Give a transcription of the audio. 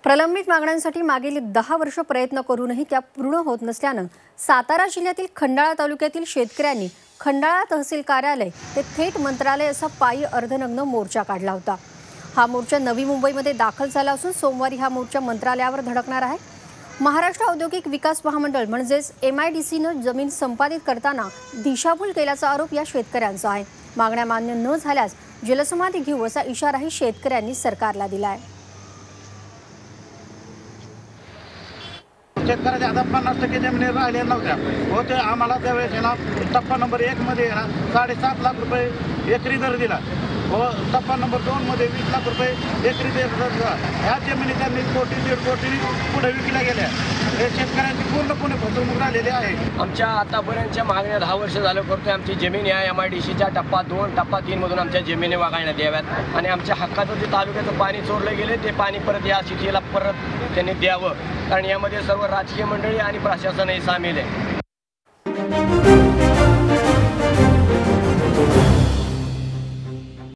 प्रलंबित मागण्यांसाठी मागील 10 वर्ष प्रयत्न करूनही त्या पूर्ण होत नसल्यानं सातारा जिल्ह्यातील खंडाळा तालुक्यातील शेतकऱ्यांनी खंडाळा तहसील कार्यालय ते थेट मंत्रालय असा पायी अर्धनग्न मोर्चा काढला होता। हा मोर्चा नवी मुंबईमध्ये दाखल झाला असून सोमवारी हा मोर्चा मंत्रालयावर धडकणार आहे। महाराष्ट्र औद्योगिक विकास महामंडळ म्हणजेच MIDCनं जमीन संपादित करताना दिशाभूल केल्याचा आरोप या शेतकऱ्यांचा आहे। मागण्या मान्य न झाल्यास जलसमाधी घेऊ असा इशाराही शेतकऱ्यांनी सरकारला दिला आहे। शेतकऱ्याच्या आता 50% जमिनी राहिल्या नव्हत्या होते। आम्हाला त्यावेळेस ना टप्पा नंबर 1 मध्ये ना 7.5 लाख रुपये एकरी दर दिला व टप्पा नंबर 2 मध्ये 20 लाख रुपये एकरी दर दिला। ह्या जमिनी त्यांनी कोटी 1.5 कोटी पुढे विकल्या गेल्या। हे शेतकऱ्यांची पूर्णपणे फसवणूक झालेली आहे। आमच्या आतापर्यंतच्या मागण्या 10 वर्ष झालं करतोय। आमची जमीन या MIDCच्या टप्पा 2 टप्पा 3 मधून आमच्या जमिनी वगळण्यात याव्यात आणि आमच्या हक्काचं जे तालुक्याचं पाणी चोरलं गेले ते पाणी परत या सिटीला परत त्यांनी द्यावं, कारण यामध्ये सर्व राजकीय मंडळी आणि प्रशासनही सामील आहे।